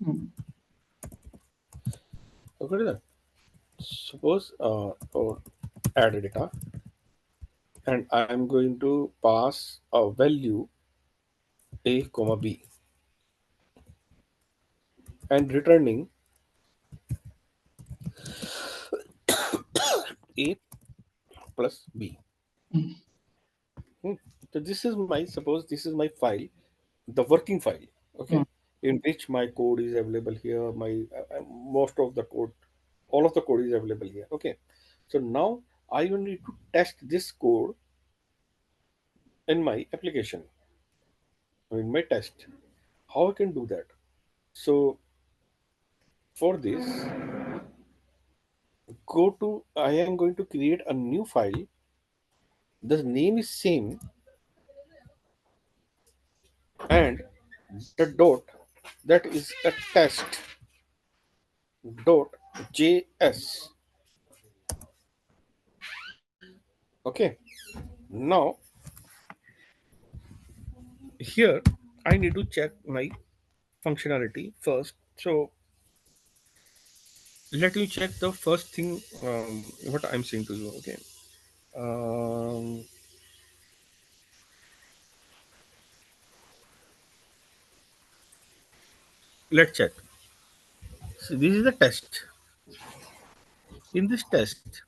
Hmm. Okay, then. Suppose or add data, and I'm going to pass a value a comma b and returning a plus b. Hmm. Hmm. So this is my, suppose this is my file, the working file. Hmm. Okay, in which my code is available here. My most of the code, all of the code is available here. Okay, so now I will need to test this code in my application, in my test. How I can do that? So for this, go to, I am going to create a new file. The name is same and the dot, that is a test dot js. Okay, now here I need to check my functionality first. So let me check the first thing, what I'm saying to you. Okay, um, let's check. So this is the test. In this test,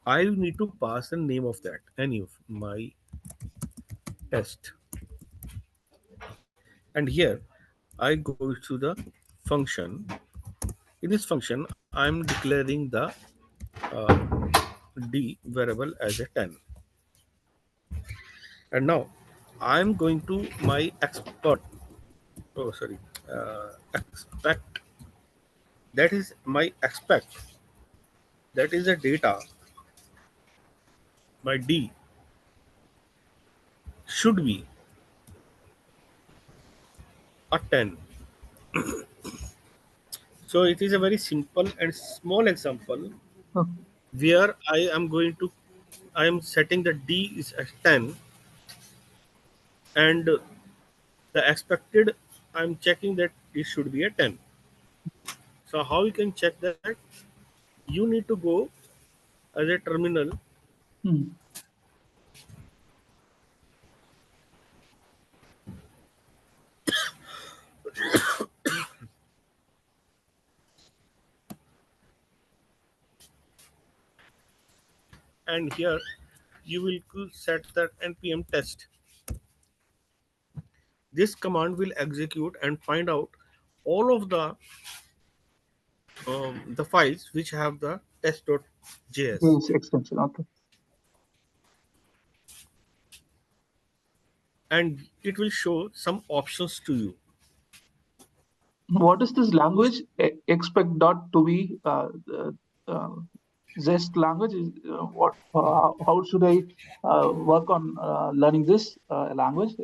I need to pass the name of that, any of my test. And here I go to the function. In this function, I'm declaring the d variable as a 10. And now I'm going to my expert. Oh, sorry. Expect. That is my expect. That is the data. My d should be a 10. So it is a very simple and small example Okay. where I am setting the d is at 10, and the expected, I'm checking that it should be a 10. So how you can check that? You need to go as a terminal Hmm. and here you will set the npm test. This command will execute and find out all of the files which have the test.js, This extension. Okay. and it will show some options to you. What is this language? Expect dot to be uh, Zest language. Is what? How should I work on learning this language?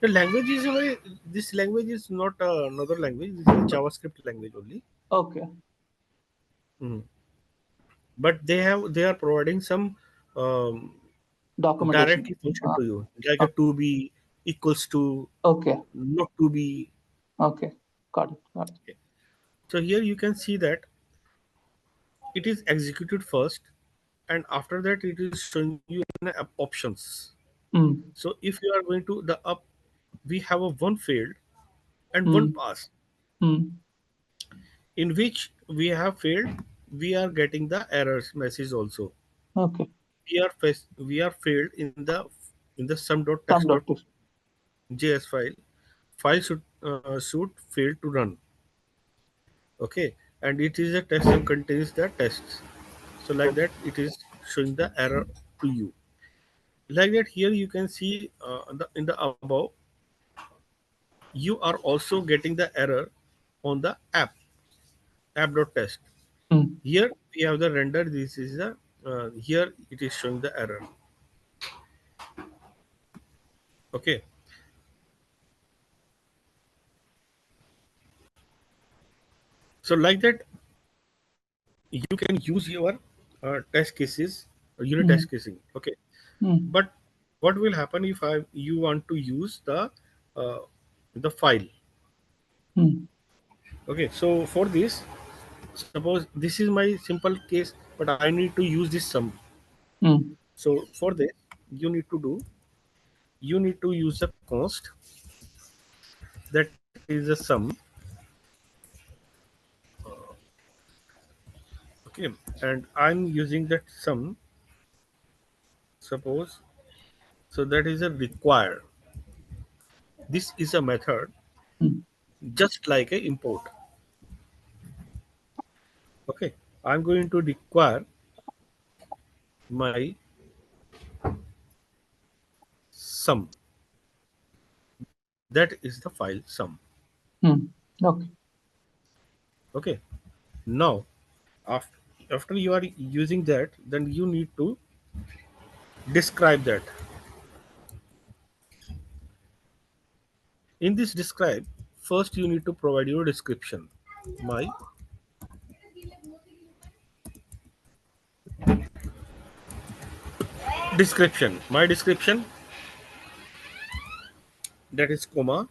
The language is a very, this language is not another language. This is JavaScript language only. Okay. Mhm. But they are providing some um, Documentation. directly function Uh, to you, like a o- to be equals to okay. not to be. Okay. Got it. Got it. Okay. So here you can see that it is executed first, and after that it is showing you an options. Mm, So if you are going to the up, we have a one failed and one mm, pass. mm. In which we have failed, we are getting the errors message also. Okay. We are failed in the Some dot text. sum.text.js file should fail to run. Okay, and it is a test and contains the tests. So like Yes. that it is showing the error to you. Like that here you can see in the above, you are also getting the error on the app.test. Mm, Here we have the render. This is the here it is showing the error. Okay, so like that you can use your test cases or unit mm, test casing. Okay, mm, but what will happen if you want to use uh, the file? mm, Okay, so for this, suppose this is my simple case, but I need to use this sum. mm, So for this, you need to do, you need to use the const, that is a sum. Okay, and I'm using that sum. Suppose, so that is a require. This is a method mm, just like a import. Okay, I'm going to require my sum. That is the file sum. mm. Okay. Okay, now after you are using that, then you need to describe that. In this describe, first you need to provide your description. My my description, that is comma,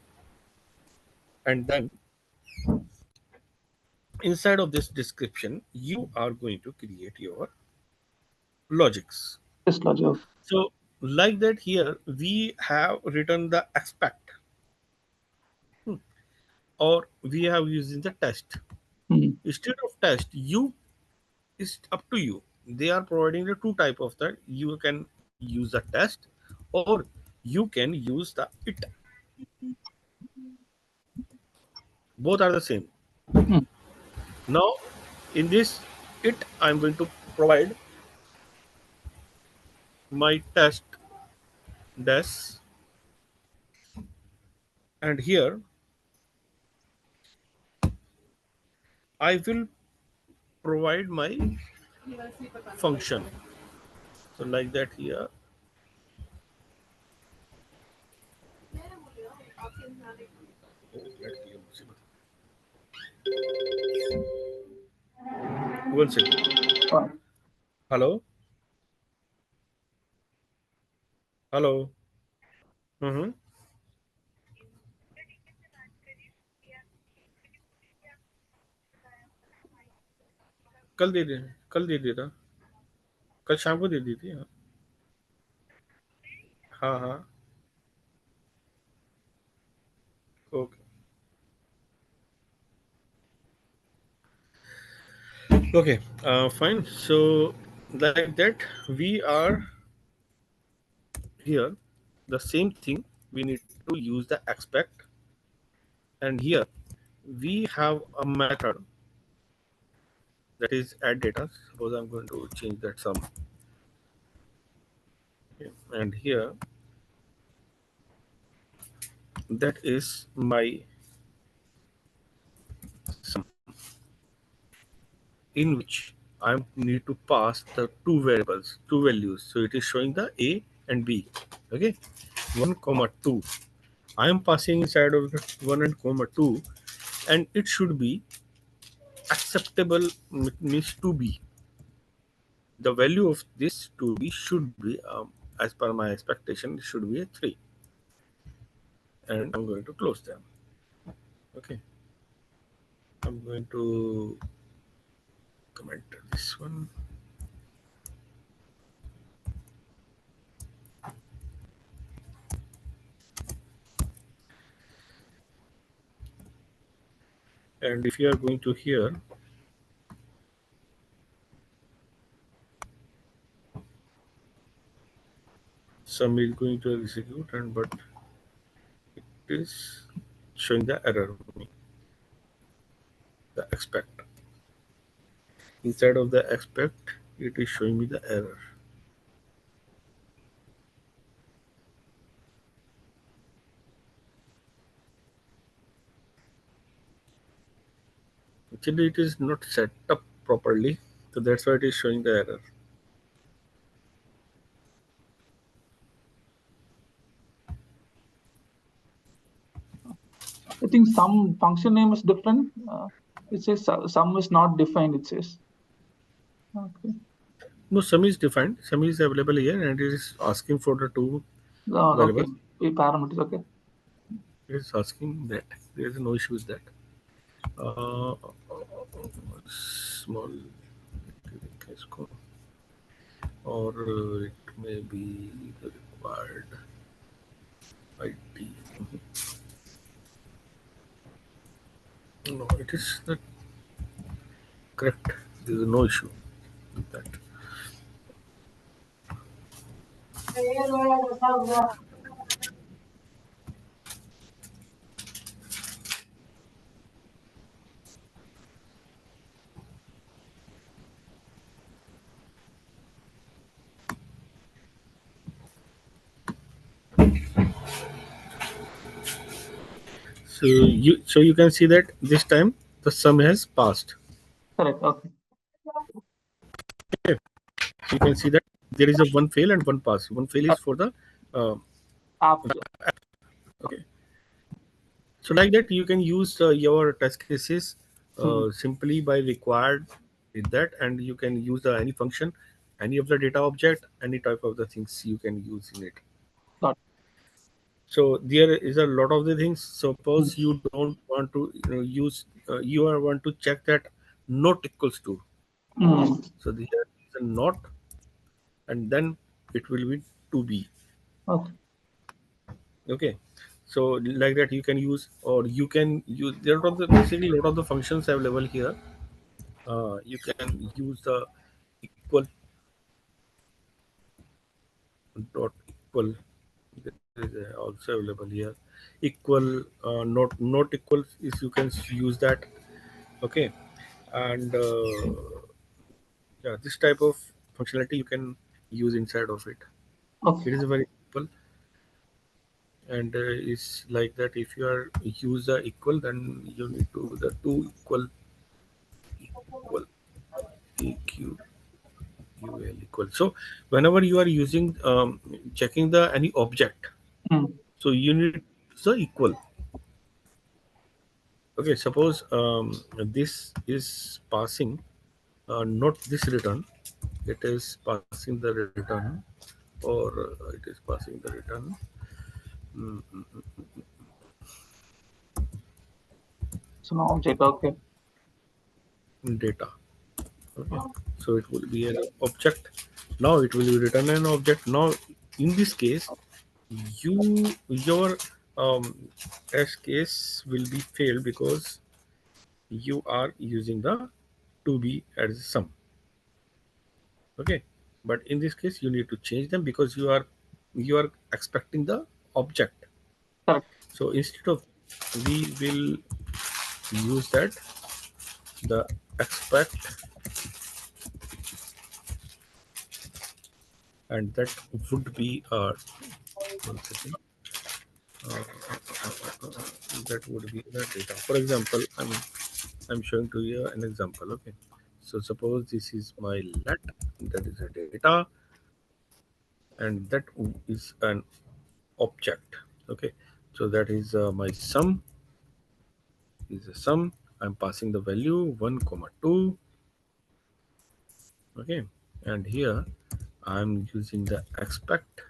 and then inside of this description you are going to create your logics. Test logic. Okay. So like that here we have written the expect, or we have using the test. Mm, Instead of test, you, is up to you. they are providing the two type of that. You can use the test, or you can use the it. Both are the same. Hmm. Now in this it, I'm going to provide my test des, and here I will provide my function. So like that here. One second. Uh, Hello. Hello. हम्म. कल दे दिया था. कल शाम को दे दी थी. हाँ. हाँ हाँ. Okay. Okay. Fine. So like that we are here. The same thing. We need to use the expect, and here we have a method that is add data. Suppose I'm going to change that sum. Okay. And here that is my sum, in which I need to pass the two variables, two values. So it is showing the A and B. Okay, 1 comma 2. I am passing inside of the 1 and comma 2, and it should be acceptable, means to be. The value of this to be should be, as per my expectation, it should be a 3. And I'm going to close them. Okay, I'm going to comment this one. And if you are going to here, sum is going to execute, and but it is showing the error for me. The expect, inside of the expect, it is showing me the error. Actually, it is not set up properly, so that's why it is showing the error. I think some function name is different. It says sum is not defined. It says. Okay. No, sum is defined. Sum is available here, and it is asking for the two Okay. variables. Parameters. Okay. It is asking that. There is no issue with that. Uh, Small, or it may be the required ID. No, it is not correct. There is no issue with that. So you can see that this time the sum has passed. Correct. Okay. Okay. You can see that there is a one fail and one pass. One fail is for the uh, App. Yeah. okay. So like that you can use your test cases Hmm. simply by required with that, and you can use any function, any of the data object, any type of the things you can use in it. Got. So there is a lot of the things. Hmm. Suppose you don't want to use, you are want to check that not equals to. Hmm. So there is a not, and then it will be to be. Okay. Okay. So like that you can use, or you can use, there are basically a lot of the functions available here. You can use the equal dot equal. There is also available here. Equal, not equal is you can use that. Okay, and yeah, this type of functionality you can use inside of it. Okay. It is very simple, and it's like that. If you are use the equal, then you need to the two equal equal eq equal. So whenever you are using checking the any object, Mm. so you need to use the equal. Okay, suppose this is passing not this return, it is passing the return, or it is passing the return So now object. Okay. data. Okay, so it will be an object. Now it will be return an object. Now in this case, your test case will be failed because you are using the to be as sum. Okay, but in this case you need to change them because you are expecting the object. Correct. So instead of we will use that the expect, and that would be 1 second, that would be the data. For example, I'm showing to you an example. Okay, so suppose this is my let, that is a data, and that is an object. Okay, so that is my sum is a sum. I'm passing the value 1 comma 2. Okay, and here I'm using the expect.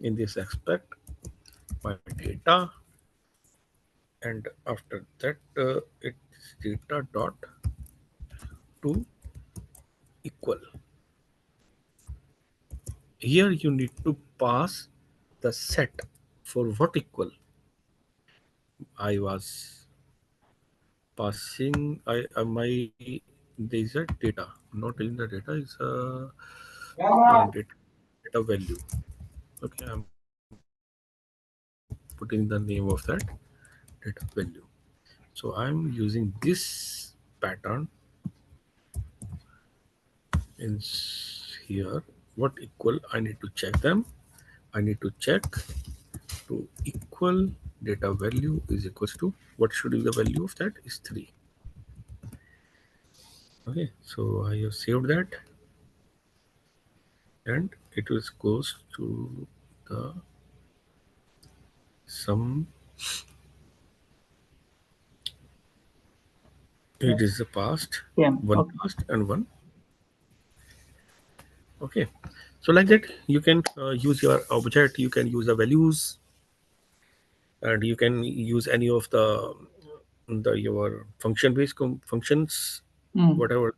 In this expect my data, and after that it's data dot to equal. Here you need to pass the set for what equal. I was passing I my there is a data, not in the data is data value. Okay, I'm putting the name of that data value. So I'm using this pattern in here. What equal, I need to check them. I need to check to equal data value is equals to what should be the value of that is 3. Okay, so I have saved that, and it was goes to the sum. It is the past, Can. one Okay. past and one. Okay, so like that you can use your object, you can use the values, and you can use any of the your function based functions, Mm. whatever